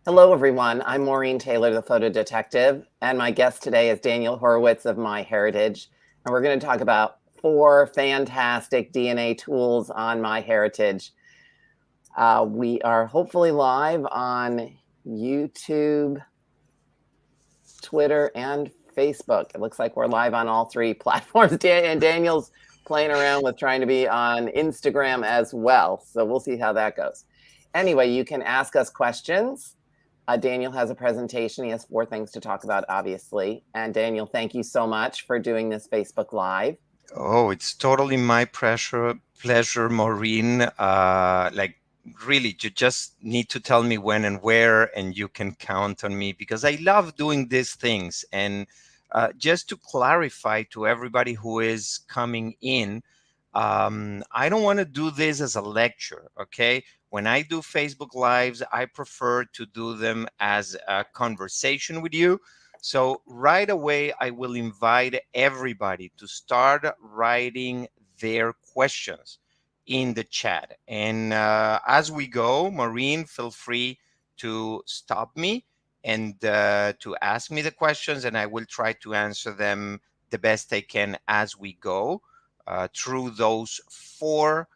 Hello, everyone. I'm Maureen Taylor, the photo detective, and my guest today is Daniel Horowitz of MyHeritage. And we're going to talk about 4 fantastic DNA tools on MyHeritage. We are hopefully live on YouTube, Twitter, and Facebook. It looks like we're live on all 3 platforms. And Daniel's playing around with trying to be on Instagram as well. So we'll see how that goes. Anyway, you can ask us questions. Daniel has a presentation. He has 4 things to talk about, obviously. And Daniel, thank you so much for doing this Facebook Live. Oh, it's totally my pleasure, Maureen. Really, you just need to tell me when and where, and you can count on me because I love doing these things. And just to clarify to everybody who is coming in, I don't want to do this as a lecture, okay? When I do Facebook Lives, I prefer to do them as a conversation with you. So right away, I will invite everybody to start writing their questions in the chat. And as we go, Maureen, feel free to stop me and to ask me the questions, and I will try to answer them the best I can as we go through those 4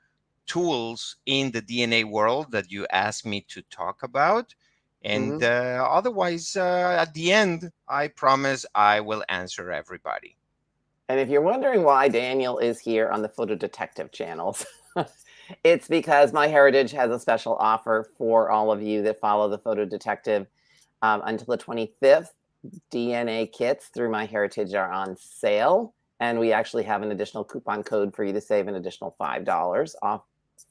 tools in the DNA world that you asked me to talk about. And otherwise, at the end, I promise I will answer everybody. And if you're wondering why Daniel is here on the Photo Detective channels, it's because MyHeritage has a special offer for all of you that follow the Photo Detective until the 25th. DNA kits through MyHeritage are on sale. And we actually have an additional coupon code for you to save an additional $5 off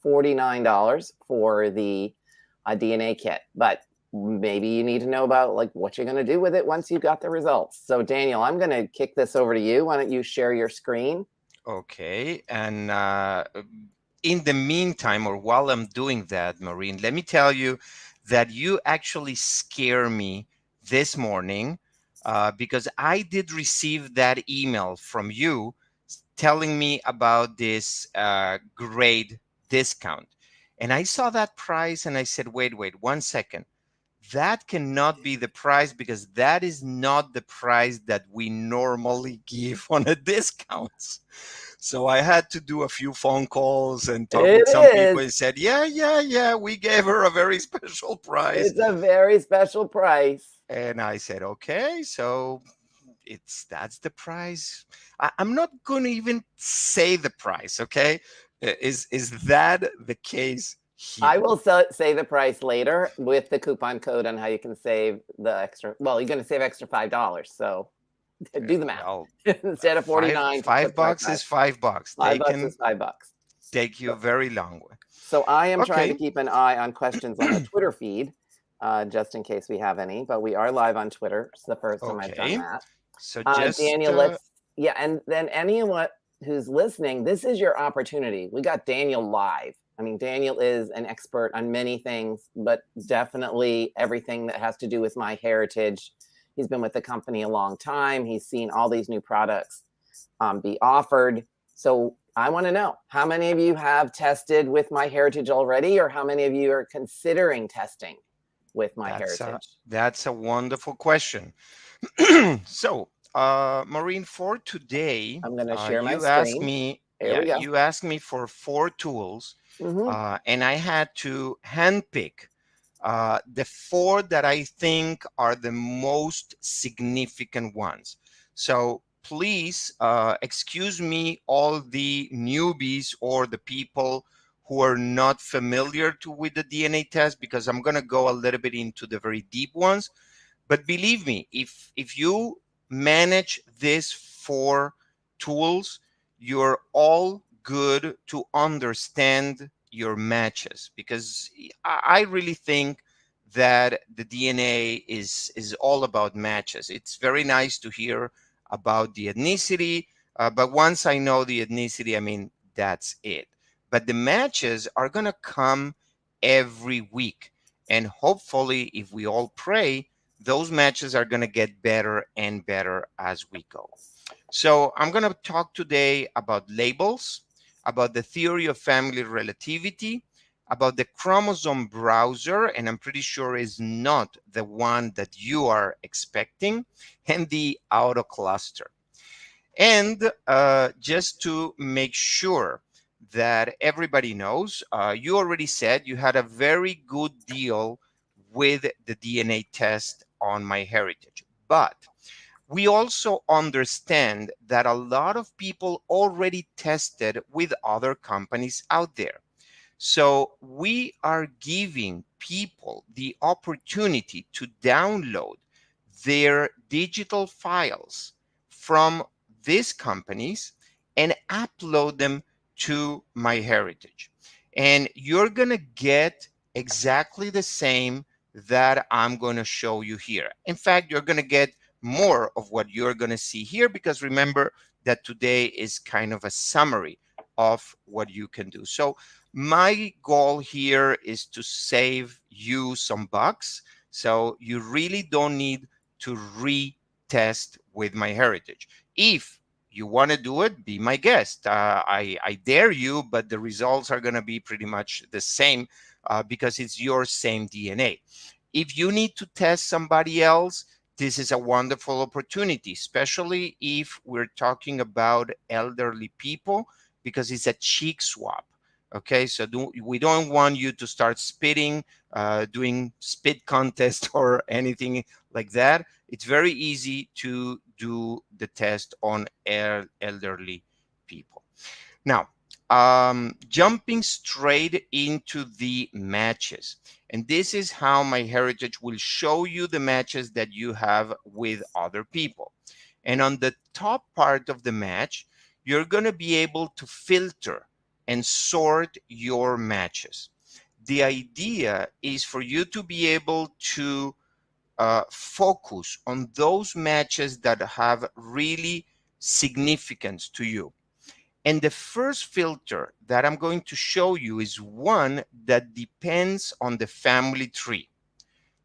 $49 for the DNA kit. But maybe you need to know about like what you're going to do with it once you got the results. So Daniel, I'm going to kick this over to you. Why don't you share your screen? Okay. And in the meantime, or while I'm doing that, Maureen, let me tell you that you actually scare me this morning because I did receive that email from you telling me about this great discount. And I saw that price and I said, wait, 1 second. That cannot be the price because that is not the price that we normally give on a discounts. So I had to do a few phone calls and talk It with some people is. and said, yeah, we gave her a very special price. It's a very special price. And I said, okay, so that's the price. I'm not going to even say the price, okay? Is that the case I here? will say the price later with the coupon code on how you can save the extra. Well, you're going to save extra $5. So do the math. Well, Instead of five 49, five put five bucks five. is $5. They $5 is can $5. take you So, a very long way. so I am trying to Okay. keep an eye on questions on the Twitter feed, just in case we have any. But we are live on Twitter. It's the first time I've done Okay. that. So just Daniel, and then anyone who's listening, this is your opportunity. We got Daniel live. I mean, Daniel is an expert on many things, but definitely everything that has to do with MyHeritage. He's been with the company a long time. He's seen all these new products be offered. So I want to know how many of you have tested with MyHeritage already, or how many of you are considering testing with MyHeritage? that's a wonderful question. So, Maureen, for today, I'm going to share my screen. Here we go. you asked me for 4 tools, Mm-hmm. and I had to handpick the 4 that I think are the most significant ones. So please excuse me, all the newbies or the people who are not familiar with the DNA test, because I'm going to go a little bit into the very deep ones. But believe me, if you manage these 4 tools, you're all good to understand your matches, because I really think that the DNA is all about matches. It's very nice to hear about the ethnicity, but once I know the ethnicity, I mean, that's it. But the matches are going to come every week. And hopefully, if we all pray, those matches are going to get better and better as we go. So I'm going to talk today about labels, about the theory of family relativity, about the chromosome browser, and I'm pretty sure is not the one that you are expecting, and the auto cluster. And just to make sure that everybody knows, you already said you had a very good deal with the DNA test on MyHeritage. But we also understand that a lot of people already tested with other companies out there. So we are giving people the opportunity to download their digital files from these companies and upload them to MyHeritage. And you're going to get exactly the same that I'm going to show you here. In fact, you're going to get more of what you're going to see here, because remember that today is kind of a summary of what you can do. So my goal here is to save you some bucks. So you really don't need to retest with MyHeritage. If you want to do it, be my guest. I dare you, but the results are going to be pretty much the same because it's your same DNA. If you need to test somebody else, this is a wonderful opportunity, especially if we're talking about elderly people, because it's a cheek swab. Okay, so we don't want you to start spitting, doing spit contest or anything like that. It's very easy to do the test on elderly people. Now, jumping straight into the matches. And this is how MyHeritage will show you the matches that you have with other people. And on the top part of the match, you're going to be able to filter and sort your matches. The idea is for you to be able to focus on those matches that have really significance to you. And the first filter that I'm going to show you is one that depends on the family tree.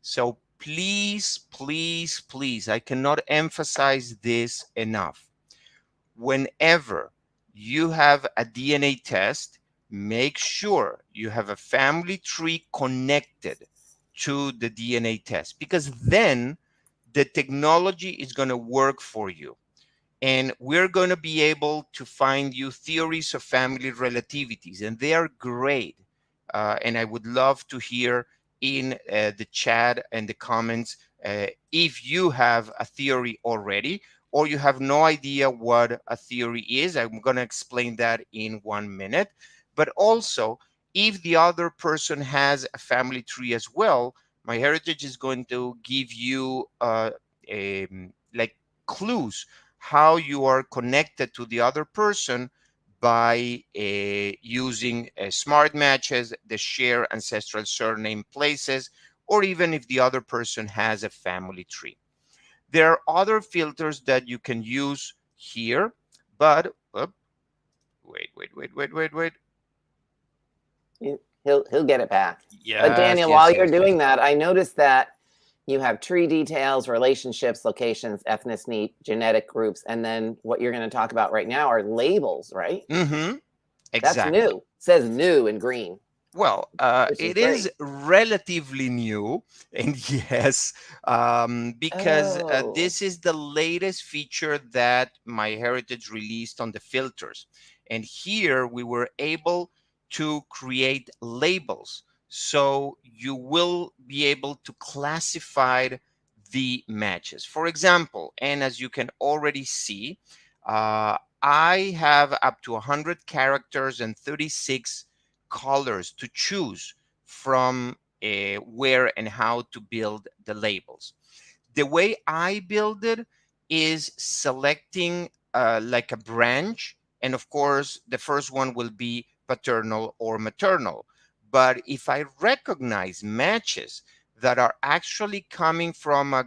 So please, please, please, I cannot emphasize this enough. Whenever you have a DNA test, make sure you have a family tree connected to the DNA test, because then the technology is going to work for you. And we're going to be able to find you theories of family relativities, and they are great. And I would love to hear in the chat and the comments if you have a theory already, or you have no idea what a theory is. I'm going to explain that in 1 minute. But also, if the other person has a family tree as well, MyHeritage is going to give you like clues how you are connected to the other person by using smart matches, the share ancestral surname places, or even if the other person has a family tree. There are other filters that you can use here, but wait. He'll get it back. But Yes, Daniel, yes, while you're yes, yes. doing that, I noticed that you have tree details, relationships, locations, ethnicity, genetic groups, and then what you're going to talk about right now are labels, right? Mm-hmm. That's Exactly. new. It says new in green, Well, which is it great. is relatively new, and yes, because Oh, this is the latest feature that MyHeritage released on the filters. And here we were able to create labels. So you will be able to classify the matches. For example, and as you can already see, I have up to 100 characters and 36 colors to choose from where and how to build the labels. The way I build it is selecting like a branch. And of course, the first one will be paternal or maternal. But if I recognize matches that are actually coming from a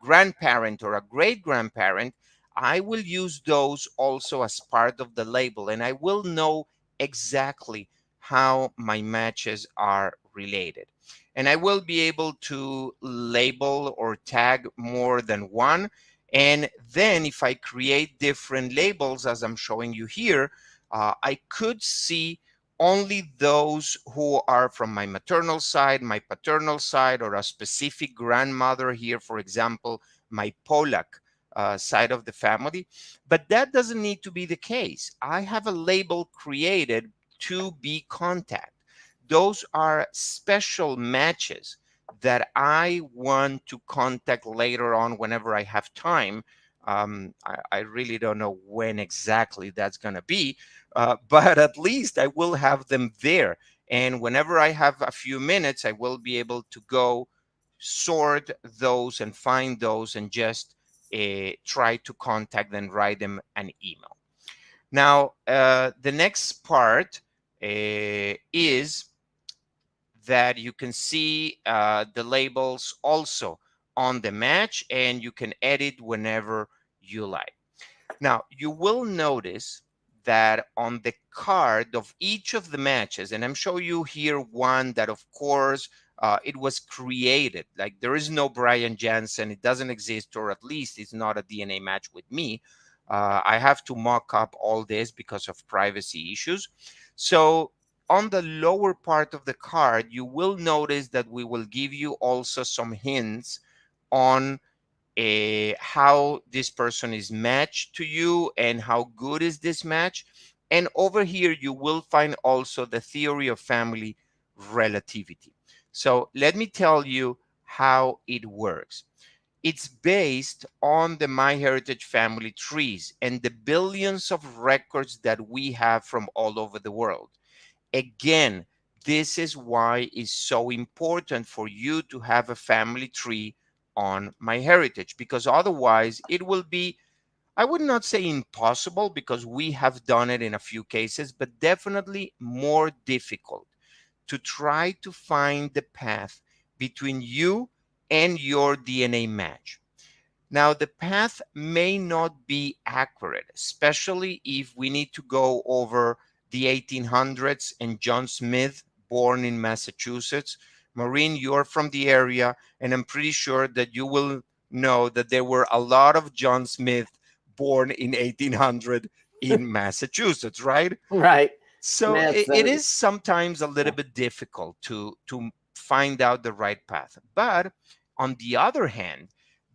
grandparent or a great grandparent, I will use those also as part of the label, and I will know exactly how my matches are related. And I will be able to label or tag more than one. And then if I create different labels, as I'm showing you here, I could see only those who are from my maternal side, my paternal side, or a specific grandmother here, for example, my Polak side of the family. But that doesn't need to be the case. I have a label created to be contact. Those are special matches that I want to contact later on whenever I have time. I really don't know when exactly that's going to be, but at least I will have them there. And whenever I have a few minutes, I will be able to go sort those and find those and just try to contact them, write them an email. Now, the next part is that you can see the labels also on the match, and you can edit whenever you like. Now, you will notice that on the card of each of the matches, and I'm showing you here one that, of course, it was created. Like, there is no Brian Jansen. It doesn't exist, or at least it's not a DNA match with me. I have to mock up all this because of privacy issues. So on the lower part of the card, you will notice that we will give you also some hints on how this person is matched to you and how good is this match. And over here, you will find also the theory of family relativity. So let me tell you how it works. It's based on the MyHeritage family trees and the billions of records that we have from all over the world. Again, this is why it's so important for you to have a family tree on MyHeritage, because otherwise it will be, I would not say impossible, because we have done it in a few cases, but definitely more difficult to try to find the path between you and your DNA match. Now, the path may not be accurate, especially if we need to go over the 1800s and John Smith, born in Massachusetts. Maureen, you're from the area, and I'm pretty sure that you will know that there were a lot of John Smith born in 1800 in Massachusetts, right? Right. So Smiths it and is sometimes a little yeah. bit difficult to find out the right path. But on the other hand,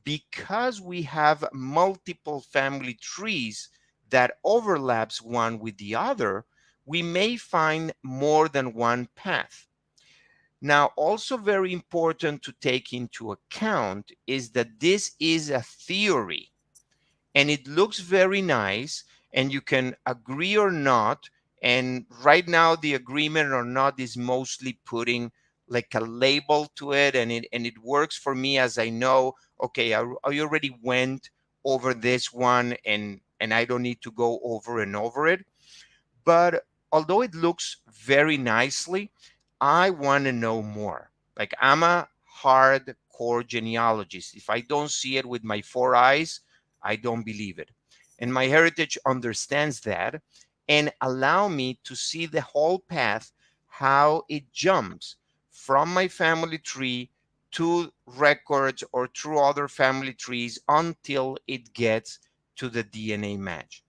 because we have multiple family trees that overlaps one with the other, we may find more than one path. Now, also very important to take into account is that this is a theory, and it looks very nice, and you can agree or not. And right now the agreement or not is mostly putting like a label to it, and it works for me, as I know, okay, I already went over this one, and I don't need to go over and over it. But although it looks very nicely, I want to know more. Like, I'm a hardcore genealogist. If I don't see it with my four eyes, I don't believe it. And MyHeritage understands that and allow me to see the whole path, how it jumps from my family tree to records or through other family trees until it gets to the DNA match.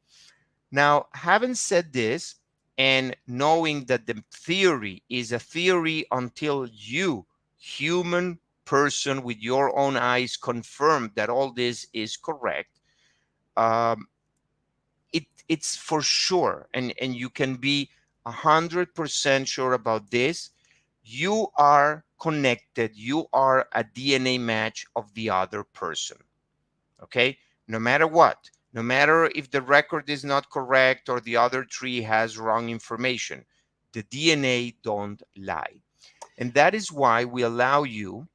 Now, having said this, and knowing that the theory is a theory until you, human person with your own eyes, confirm that all this is correct, um, it's for sure, and you can be 100% sure about this. You are connected. You are a DNA match of the other person. Okay, no matter what, no matter if the record is not correct or the other tree has wrong information, the DNA don't lie. And that is why we allow you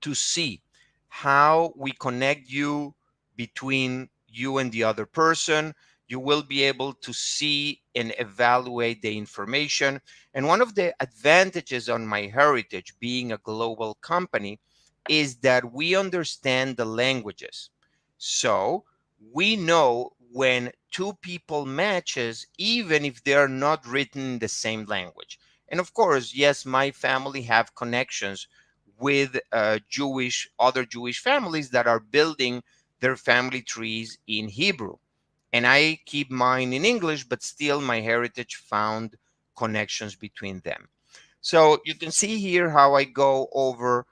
to see how we connect you between you and the other person. You will be able to see and evaluate the information. And one of the advantages on MyHeritage, being a global company, is that we understand the languages. So we know when two people matches, even if they are not written in the same language. And of course, yes, my family have connections with other Jewish families that are building their family trees in Hebrew. And I keep mine in English, but still MyHeritage found connections between them. So you can see here how I go over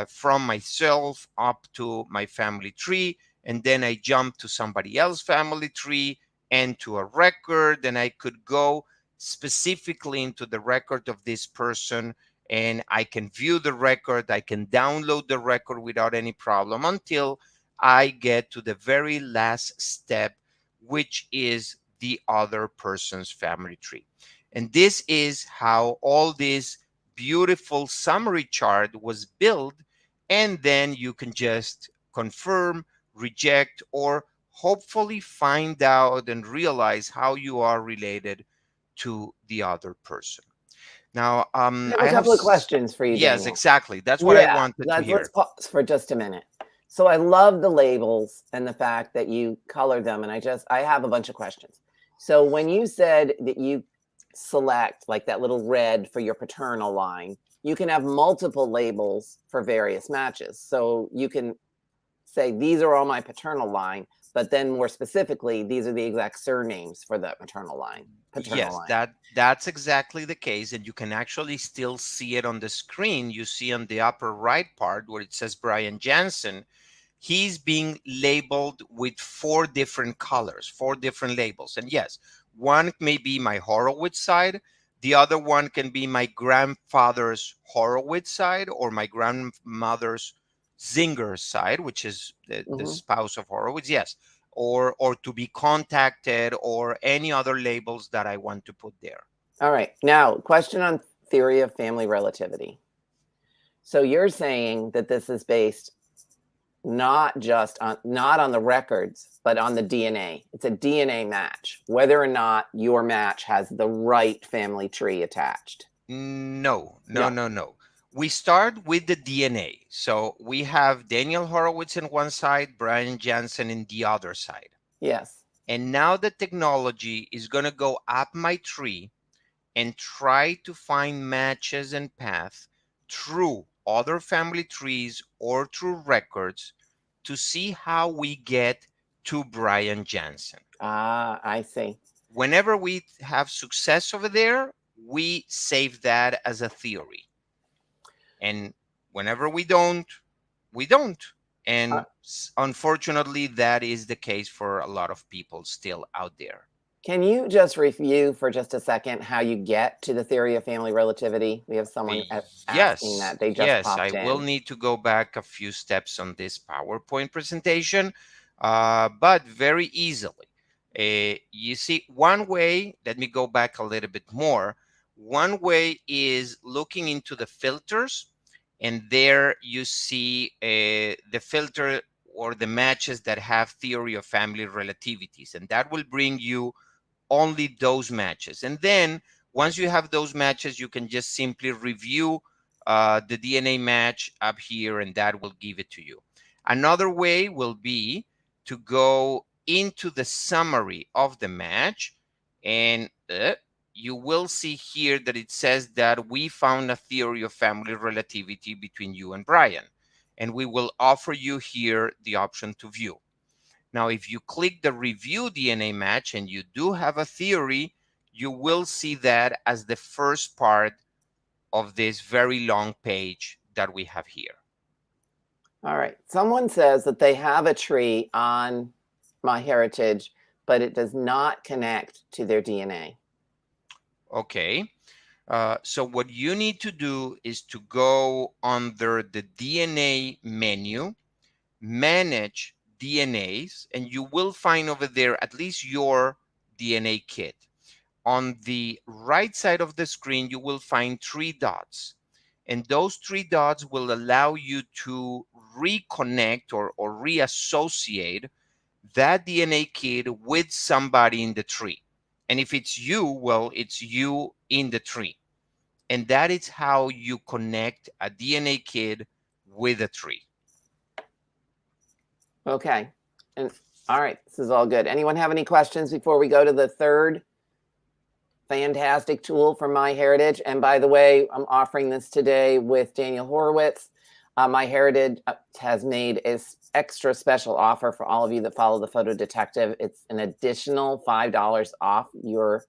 from myself up to my family tree, and then I jump to somebody else's family tree and to a record, and I could go specifically into the record of this person, and I can view the record, I can download the record without any problem until I get to the very last step, which is the other person's family tree. And this is how all this beautiful summary chart was built. And then you can just confirm, reject, or hopefully find out and realize how you are related to the other person. Now, I have a couple of questions for you, yes, Daniel. exactly. That's what I wanted to hear. Let's pause for just a minute. So I love the labels and the fact that you color them, and I have a bunch of questions. So when you said that you select like that little red for your paternal line, you can have multiple labels for various matches. So you can say these are all my paternal line, but then more specifically, these are the exact surnames for that maternal line. Yes, that's exactly the case. And you can actually still see it on the screen. You see on the upper right part where it says Brian Jansen, he's being labeled with 4 different colors, 4 different labels. And yes, one may be my Horowitz side. The other one can be my grandfather's Horowitz side, or my grandmother's Zinger side, which is the spouse of Horowitz. Yes. Or to be contacted, or any other labels that I want to put there. All right. Now, question on theory of family relativity. So you're saying that this is based not on the records, but on the DNA. It's a DNA match, whether or not your match has the right family tree attached. No. We start with the DNA. So we have Daniel Horowitz in one side, Brian Jansen in the other side. Yes. And now the technology is going to go up my tree and try to find matches and paths through other family trees or through records to see how we get to Brian Jansen. Ah, I see. Whenever we have success over there, we save that as a theory. And whenever we don't, we don't. And unfortunately, that is the case for a lot of people still out there. Can you just review for just a second how you get to the theory of family relativity? We have someone asking that. They just popped in. I will need to go back a few steps on this PowerPoint presentation, but very easily. You see, one way, let me go back a little bit more. One way is looking into the filters, and there you see the filter or the matches that have theory of family relativities, and that will bring you only those matches. And then once you have those matches, you can just simply review the DNA match up here, and that will give it to you. Another way will be to go into the summary of the match, and you will see here that it says that we found a theory of family relativity between you and Brian, and we will offer you here the option to view. Now, if you click the review DNA match and you do have a theory, you will see that as the first part of this very long page that we have here. All right. Someone says that they have a tree on MyHeritage, but it does not connect to their DNA. Okay. So what you need to do is to go under the DNA menu, manage DNAs, and you will find over there at least your DNA kit. On the right side of the screen, you will find 3 dots. And those 3 dots will allow you to reconnect or reassociate that DNA kit with somebody in the tree. And if it's you, well, it's you in the tree. And that is how you connect a DNA kit with a tree. Okay. And all right, this is all good. Anyone have any questions before we go to the third fantastic tool from MyHeritage? And by the way, I'm offering this today with Daniel Horowitz. MyHeritage has made an extra special offer for all of you that follow the Photo Detective. It's an additional $5 off your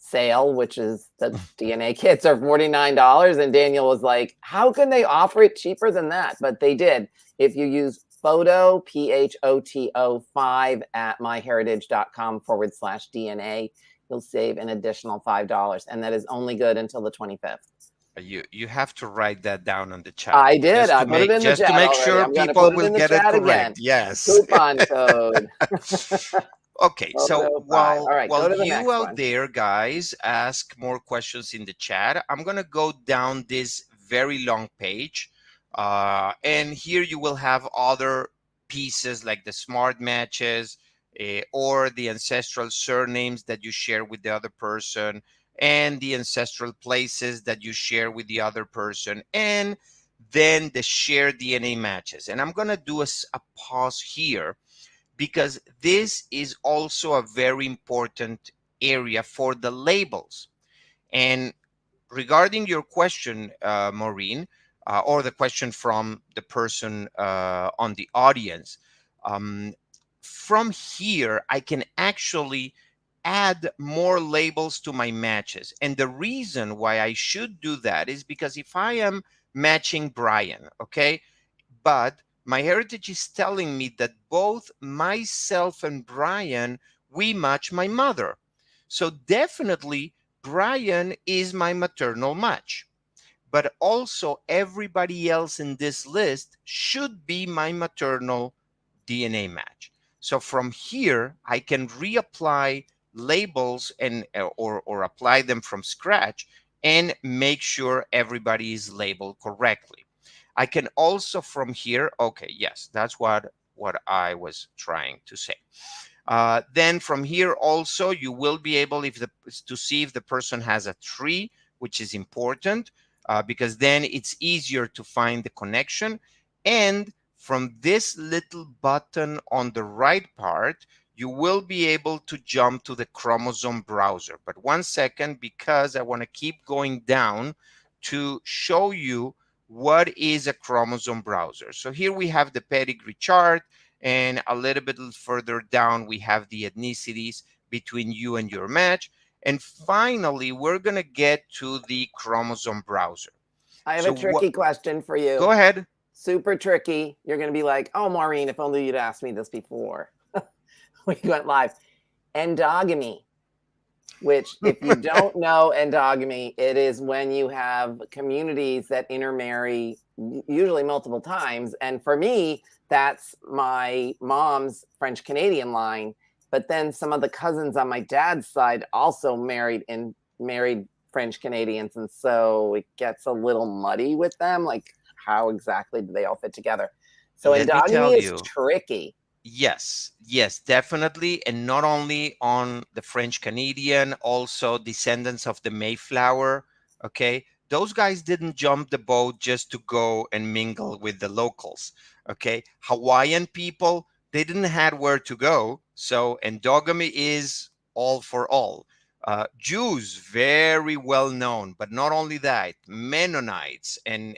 sale, which is the DNA kits are $49. And Daniel was like, how can they offer it cheaper than that? But they did. If you use photo, PHOTO 5 at myheritage.com/DNA, you'll save an additional $5. And that is only good until the 25th. You have to write that down on the chat. I did. I put it in the just chat to make already. sure I'm going to people put it will in the get it chat correct. again. Yes. Coupon code. Okay, so All right, go to the you next out one. there, guys, ask more questions in the chat. I'm gonna go down this very long page, and here you will have other pieces like the smart matches, or the ancestral surnames that you share with the other person, and the ancestral places that you share with the other person, and then the shared DNA matches. And I'm gonna do a pause here, because this is also a very important area for the labels. And regarding your question, Maureen, or the question from the person on the audience, from here, I can actually add more labels to my matches. And the reason why I should do that is because if I am matching Brian, okay, but MyHeritage is telling me that both myself and Brian, we match my mother. So definitely Brian is my maternal match. But also everybody else in this list should be my maternal DNA match. So from here, I can reapply labels and or apply them from scratch and make sure everybody is labeled correctly. I can also from here, okay, yes, that's what I was trying to say. Then from here also, you will be able to see if the person has a tree, which is important, because then it's easier to find the connection. And from this little button on the right part, you will be able to jump to the chromosome browser. But one second, because I want to keep going down to show you what is a chromosome browser. So here we have the pedigree chart, and a little bit further down, we have the ethnicities between you and your match. And finally, we're going to get to the chromosome browser. I have a tricky question for you. Go ahead. Super tricky. You're going to be like, oh, Maureen, if only you'd asked me this before we went live. Endogamy, which if you don't know endogamy, it is when you have communities that intermarry usually multiple times. And for me, that's my mom's French Canadian line. But then some of the cousins on my dad's side also married French Canadians. And so it gets a little muddy with them. Like, how exactly do they all fit together? So endogamy is tricky. Yes, definitely. And not only on the French Canadian, also descendants of the Mayflower. Okay. Those guys didn't jump the boat just to go and mingle with the locals. Okay. Hawaiian people, they didn't have where to go. So endogamy is all for all. Jews, very well known, but not only that, Mennonites and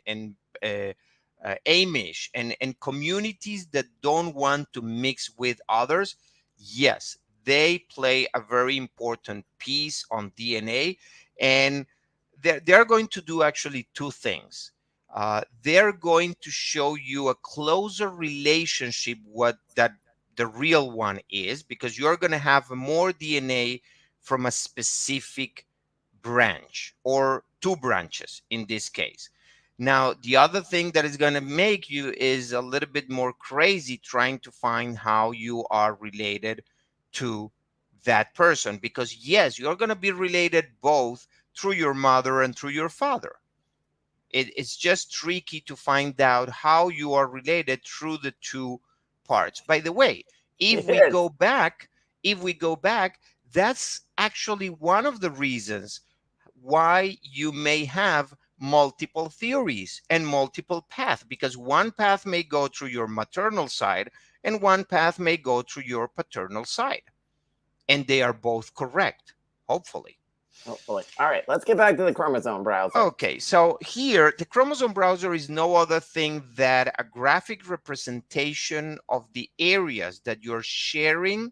Amish and communities that don't want to mix with others, yes, they play a very important piece on DNA. And they're going to do actually two things. They're going to show you a closer relationship what that the real one is, because you're going to have more DNA from a specific branch or two branches in this case. Now, the other thing that is going to make you is a little bit more crazy trying to find how you are related to that person, because yes, you're going to be related both through your mother and through your father. It's just tricky to find out how you are related through the two parts. By the way, if we go back, that's actually one of the reasons why you may have multiple theories and multiple paths, because one path may go through your maternal side and one path may go through your paternal side. And they are both correct, hopefully. Hopefully. All right, let's get back to the chromosome browser. Okay, so here, the chromosome browser is no other thing than a graphic representation of the areas that you're sharing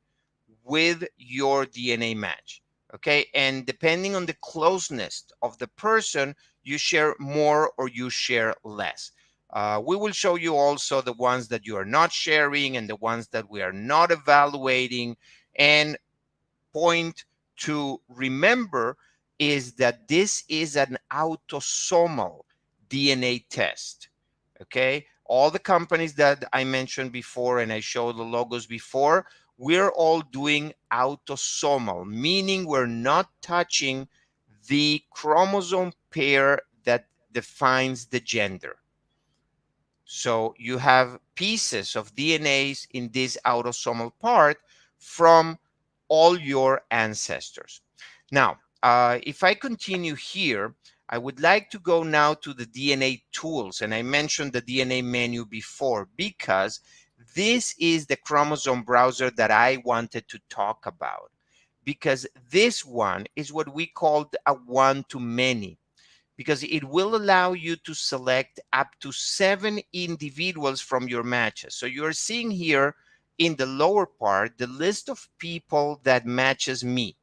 with your DNA match. Okay, and depending on the closeness of the person, you share more or you share less. We will show you also the ones that you are not sharing and the ones that we are not evaluating. And point to remember is that this is an autosomal DNA test. Okay, all the companies that I mentioned before and I showed the logos before, we're all doing autosomal, meaning we're not touching the chromosome pair that defines the gender. So you have pieces of DNAs in this autosomal part from all your ancestors. Now, if I continue here, I would like to go now to the DNA tools. And I mentioned the DNA menu before because this is the chromosome browser that I wanted to talk about. Because this one is what we called a one-to-many, because it will allow you to select up to 7 individuals from your matches. So you're seeing here in the lower part the list of people that matches me.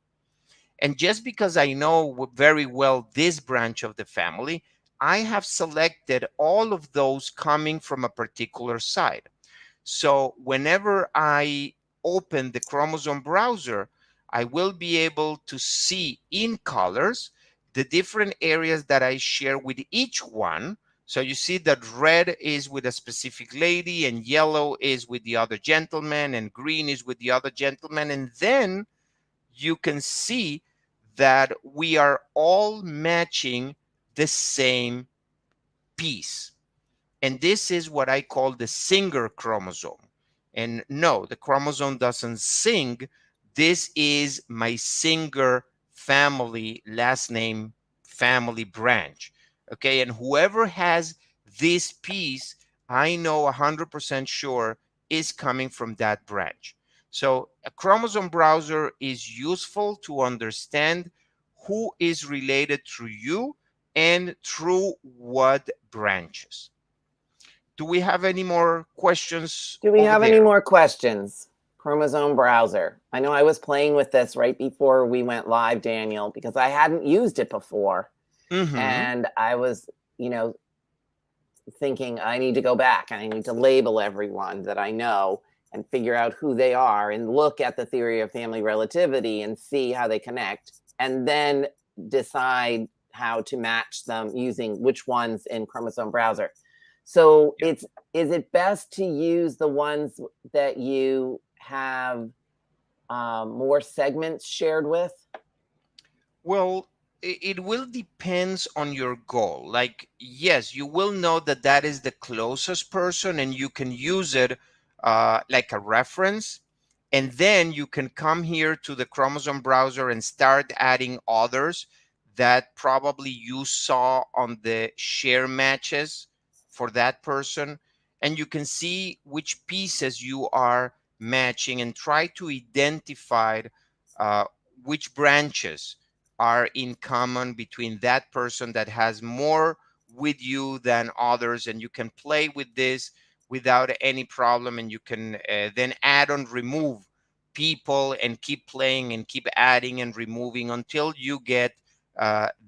And just because I know very well this branch of the family, I have selected all of those coming from a particular site. So whenever I open the chromosome browser, I will be able to see in colors the different areas that I share with each one. So you see that red is with a specific lady and yellow is with the other gentleman and green is with the other gentleman. And then you can see that we are all matching the same piece. And this is what I call the singer chromosome. And no, the chromosome doesn't sing. This is my singer family, last name, family branch. Okay. And whoever has this piece, I know 100% sure is coming from that branch. So a chromosome browser is useful to understand who is related through you and through what branches. Do we have any more questions Do we over have any there? more questions? Chromosome browser. I know I was playing with this right before we went live, Daniel, because I hadn't used it before. Mm-hmm. And I was, thinking I need to go back and I need to label everyone that I know and figure out who they are and look at the theory of family relativity and see how they connect and then decide how to match them using which ones in chromosome browser. So Yeah. is it best to use the ones that you have more segments shared with? Well, it will depends on your goal. Like, yes, you will know that that is the closest person and you can use it like a reference. And then you can come here to the chromosome browser and start adding others that probably you saw on the share matches for that person. And you can see which pieces you are matching and try to identify uh, which branches are in common between that person that has more with you than others. And you can play with this without any problem, and you can then add on, remove people and keep playing and keep adding and removing until you get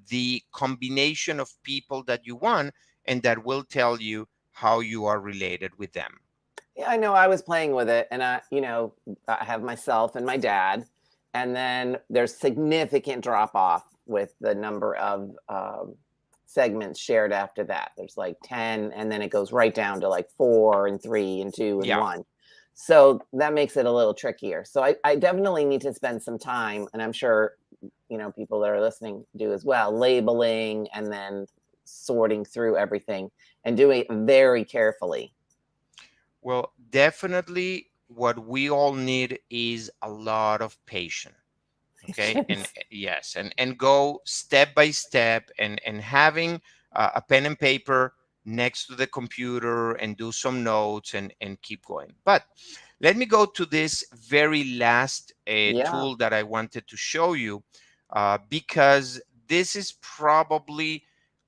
the combination of people that you want, and that will tell you how you are related with them. Yeah, I know I was playing with it and I have myself and my dad. And then there's significant drop off with the number of segments shared after that. There's like 10, and then it goes right down to like 4 and 3 and 2 and Yeah. 1. So that makes it a little trickier. So I definitely need to spend some time, and I'm sure, people that are listening do as well, labeling and then sorting through everything and doing it very carefully. Well, definitely what we all need is a lot of patience. Okay. And yes, and go step by step, and having a pen and paper next to the computer and do some notes and keep going. But let me go to this very last Yeah. tool that I wanted to show you, because this is probably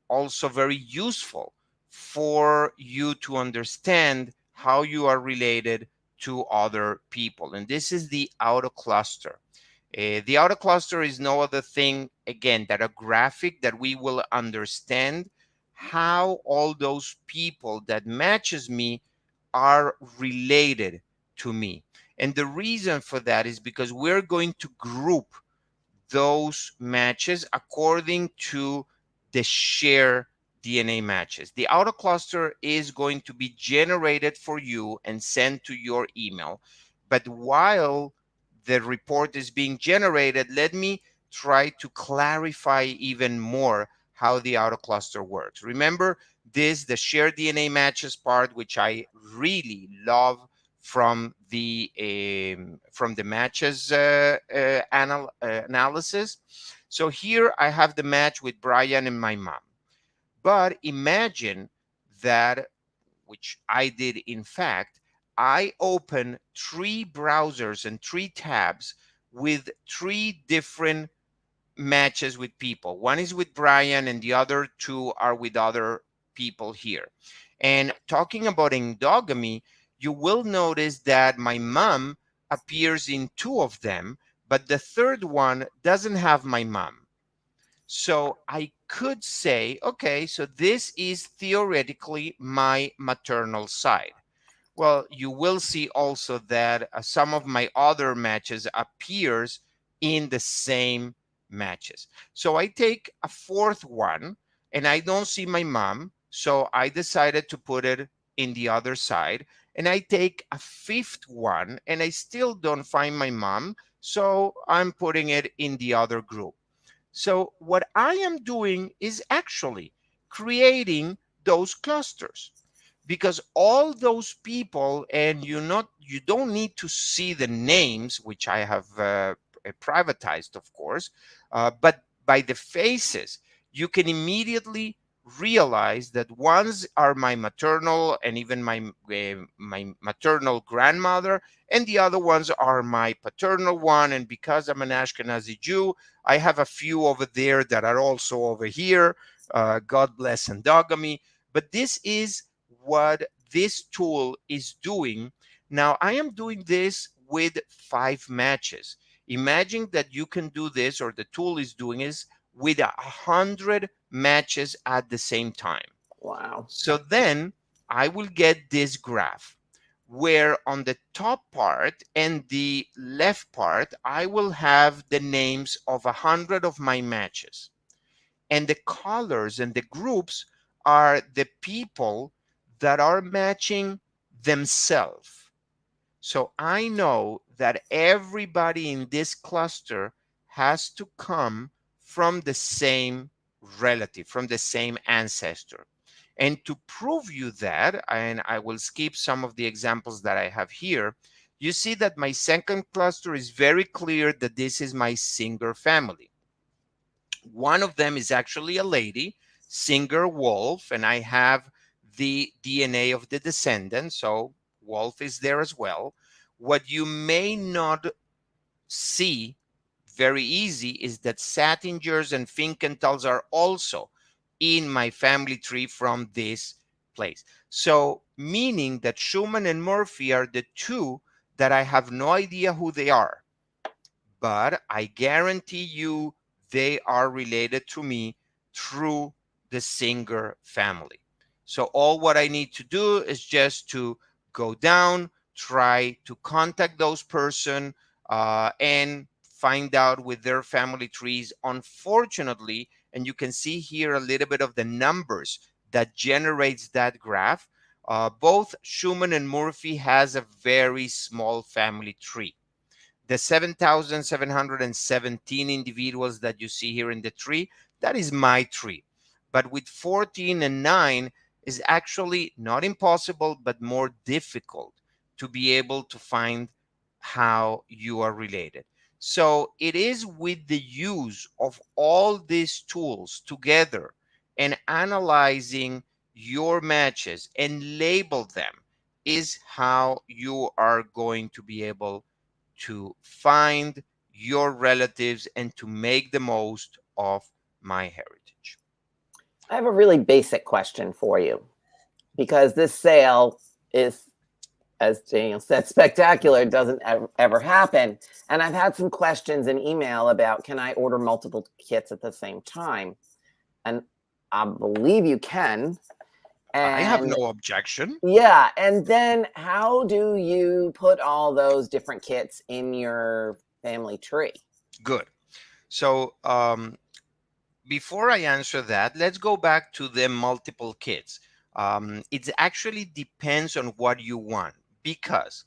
also very useful for you to understand how you are related to other people. And this is the auto cluster. The auto cluster is no other thing, again, that a graphic that we will understand how all those people that matches me are related to me. And the reason for that is because we're going to group those matches according to the share DNA matches. The auto cluster is going to be generated for you and sent to your email. But while the report is being generated, let me try to clarify even more how the auto cluster works. Remember this, the share DNA matches part, which I really love from the matches analysis. So here I have the match with Brian and my mom. But imagine that, which I did in fact, I open 3 browsers and 3 tabs with 3 different matches with people. One is with Brian and the other 2 are with other people here. And talking about endogamy, you will notice that my mom appears in 2 of them, but the third one doesn't have my mom. So I could say, okay, so this is theoretically my maternal side. Well, you will see also that some of my other matches appears in the same matches. So I take a fourth one and I don't see my mom. So I decided to put it in the other side. And I take a fifth one and I still don't find my mom. So I'm putting it in the other group. So what I am doing is actually creating those clusters, because all those people, and you don't need to see the names, which I have privatized, of course, but by the faces you can immediately realize that ones are my maternal and even my maternal grandmother, and the other ones are my paternal one. And because I'm an Ashkenazi Jew, I have a few over there that are also over here. God bless endogamy. But this is what this tool is doing. Now I am doing this with 5 matches. Imagine that you can do this, or the tool is doing this with 100 matches at the same time. Wow. So then I will get this graph where on the top part and the left part, I will have the names of 100 of my matches. And the colors and the groups are the people that are matching themselves. So I know that everybody in this cluster has to come from the same relative, from the same ancestor. And to prove you that, and I will skip some of the examples that I have here, you see that my second cluster is very clear that this is my Singer family. One of them is actually a lady, Singer Wolf, and I have the DNA of the descendant, so Wolf is there as well. What you may not see very easy is that Sattingers and Finkentals are also in my family tree from this place. So meaning that Schumann and Murphy are the 2 that I have no idea who they are, but I guarantee you they are related to me through the Singer family. So all what I need to do is just to go down, try to contact those person, and find out with their family trees. Unfortunately, and you can see here a little bit of the numbers that generates that graph. Both Schumann and Murphy has a very small family tree. The 7,717 individuals that you see here in the tree, that is my tree. But with 14 and 9 is actually not impossible, but more difficult to be able to find how you are related. So it is with the use of all these tools together and analyzing your matches and label them is how you are going to be able to find your relatives and to make the most of my heritage. I have a really basic question for you, because this sale is as Daniel said, spectacular doesn't ever happen. And I've had some questions in email about, can I order multiple kits at the same time? And I believe you can. I have And no objection. yeah, and then how do you put all those different kits in your family tree? Good. So before I answer that, let's go back to the multiple kits. It actually depends on what you want, because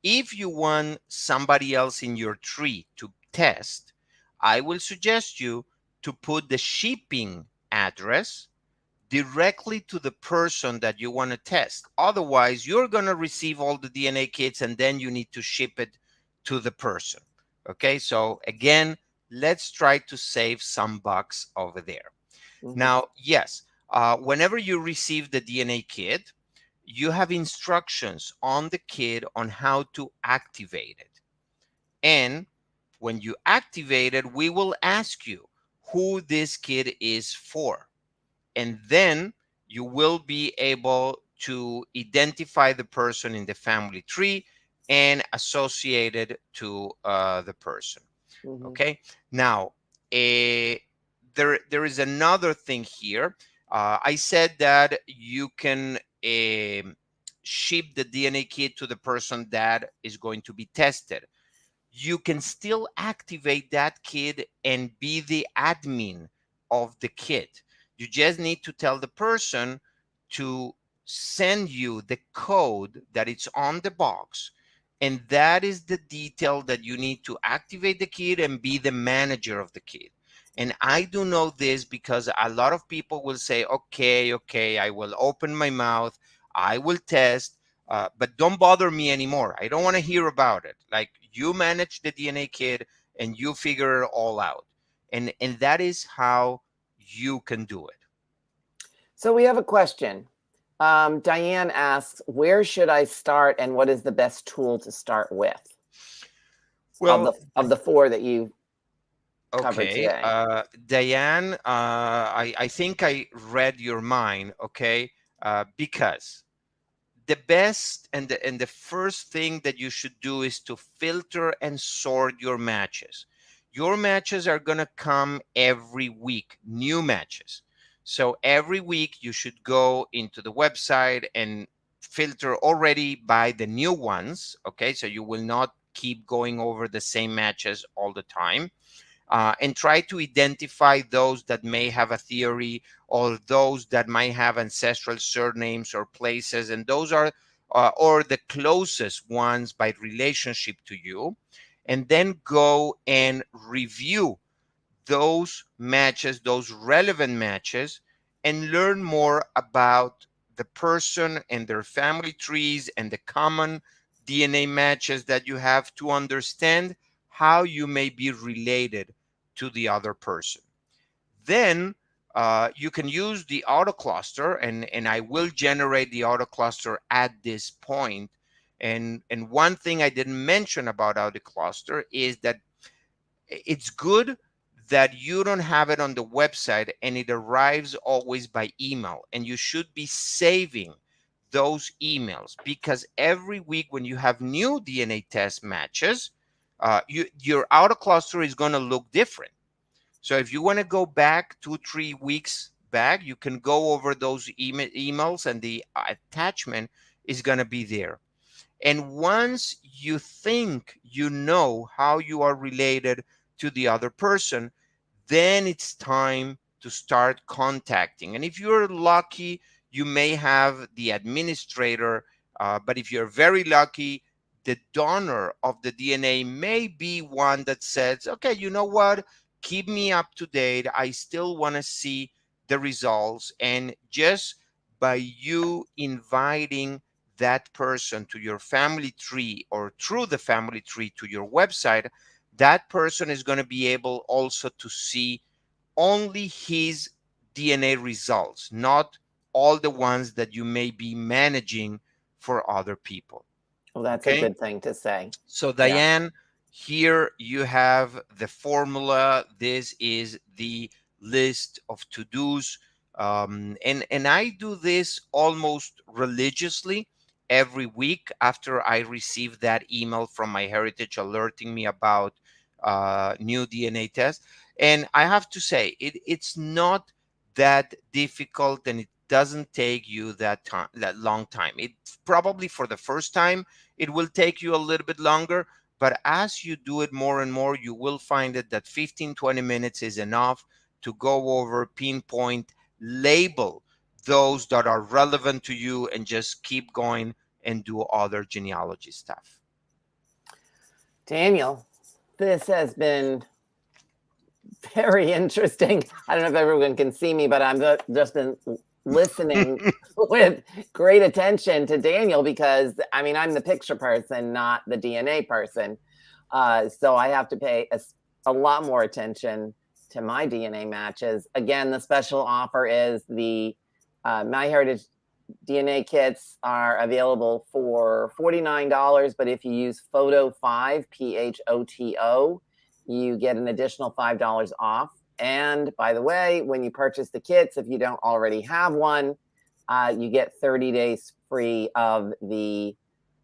if you want somebody else in your tree to test, I will suggest you to put the shipping address directly to the person that you want to test. Otherwise, you're going to receive all the DNA kits and then you need to ship it to the person. Okay, so again, let's try to save some bucks over there. Mm-hmm. Now, yes, whenever you receive the DNA kit, you have instructions on the kit on how to activate it. And when you activate it, we will ask you who this kit is for. And then you will be able to identify the person in the family tree and associate it to the person. Mm-hmm. Okay. Now, there is another thing here. I said that you can ship the DNA kit to the person that is going to be tested. You can still activate that kit and be the admin of the kit. You just need to tell the person to send you the code that it's on the box. And that is the detail that you need to activate the kit and be the manager of the kit. And I do know this because a lot of people will say, okay, I will open my mouth, I will test, but don't bother me anymore. I don't want to hear about it. Like, you manage the DNA kit and you figure it all out. And that is how you can do it. So we have a question. Diane asks, where should I start and what is the best tool to start with? Well, Of the four that you covered okay. today. Diane, I think I read your mind, okay? Because the best and the first thing that you should do is to filter and sort your matches. Your matches are going to come every week, new matches. So every week you should go into the website and filter already by the new ones. Okay, so you will not keep going over the same matches all the time. And try to identify those that may have a theory, or those that might have ancestral surnames or places, and those are or the closest ones by relationship to you. And then go and review those matches, those relevant matches, and learn more about the person and their family trees and the common DNA matches that you have, to understand how you may be related to the other person. Then you can use the auto cluster, and I will generate the auto cluster at this point. And one thing I didn't mention about auto cluster is that it's good that you don't have it on the website and it arrives always by email, and you should be saving those emails, because every week when you have new DNA test matches, your auto cluster is going to look different. So if you want to go back 2-3 weeks back, you can go over those emails, and the attachment is going to be there. And once you think you know how you are related to the other person, then it's time to start contacting. And if you're lucky, you may have the administrator, but if you're very lucky, the donor of the DNA may be one that says, okay, you know what? Keep me up to date. I still want to see the results. And just by you inviting that person to your family tree, or through the family tree to your website, that person is going to be able also to see only his DNA results, not all the ones that you may be managing for other people. Well, that's a Okay. good thing to say. So Yeah. Diane, here you have the formula. This is the list of to-dos. And I do this almost religiously every week after I receive that email from MyHeritage alerting me about new DNA tests. And I have to say, it's not that difficult, and it doesn't take you that time, that long time. It probably for the first time, it will take you a little bit longer, but as you do it more and more, you will find it that 15-20 minutes is enough to go over, pinpoint, label those that are relevant to you, and just keep going and do other genealogy stuff. Daniel, this has been very interesting. I don't know if everyone can see me, but I'm just been listening with great attention to Daniel because, I mean, I'm the picture person, not the DNA person. So I have to pay a lot more attention to my DNA matches. Again, the special offer is the MyHeritage DNA kits are available for $49, but if you use Photo5, PHOTO, you get an additional $5 off. And by the way, when you purchase the kits, if you don't already have one, you get 30 days free of the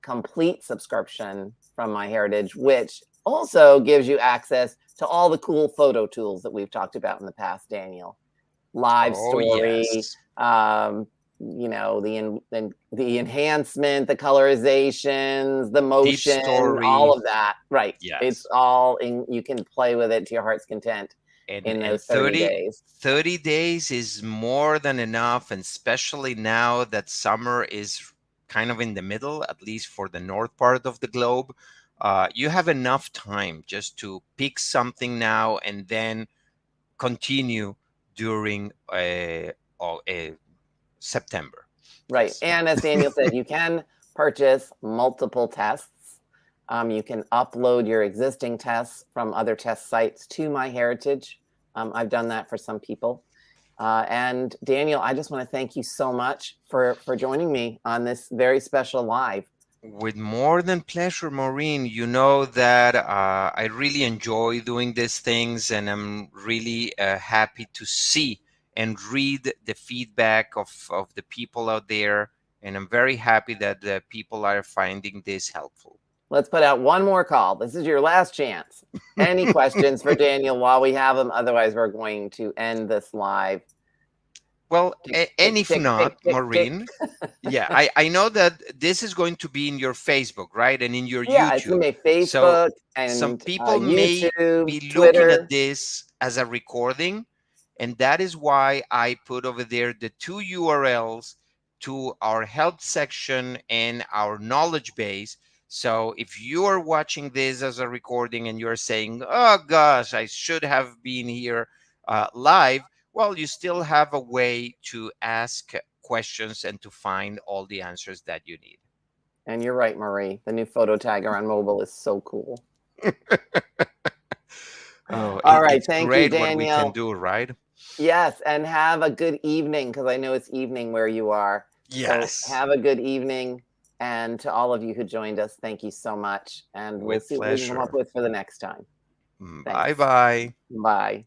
complete subscription from MyHeritage, which also gives you access to all the cool photo tools that we've talked about in the past, Daniel. Live Story, yes. you know, the enhancement, the colorizations, the motion, all of that. Right. Yes. It's all in, you can play with it to your heart's content in those 30 days. 30 days is more than enough, and especially now that summer is kind of in the middle, at least for the north part of the globe. You have enough time just to pick something now and then continue during September. Right. Yes. And as Daniel said, you can purchase multiple tests. You can upload your existing tests from other test sites to MyHeritage. I've done that for some people. And Daniel, I just want to thank you so much for joining me on this very special live. With more than pleasure, Maureen. You know that I really enjoy doing these things, and I'm really happy to see and read the feedback of the people out there. And I'm very happy that the people are finding this helpful. Let's put out one more call. This is your last chance. Any questions for Daniel while we have him? Otherwise, we're going to end this live. Well, and if not, Maureen, yeah, I know that this is going to be in your Facebook, right? And in your YouTube. Yeah, it's going to be Facebook so and some people YouTube, may be Twitter. looking at this as a recording. And that is why I put over there the two URLs to our help section and our knowledge base. So if you are watching this as a recording and you're saying, oh gosh, I should have been here live, well, you still have a way to ask questions and to find all the answers that you need. And you're right, Marie. The new photo tagger on mobile is so cool. Oh, all right. It's thank great you, Daniel. What we can do, right? Yes. And have a good evening, because I know it's evening where you are. Yes. So have a good evening. And to all of you who joined us, thank you so much. And we'll see what we can come up with for the next time. Bye-bye. Bye.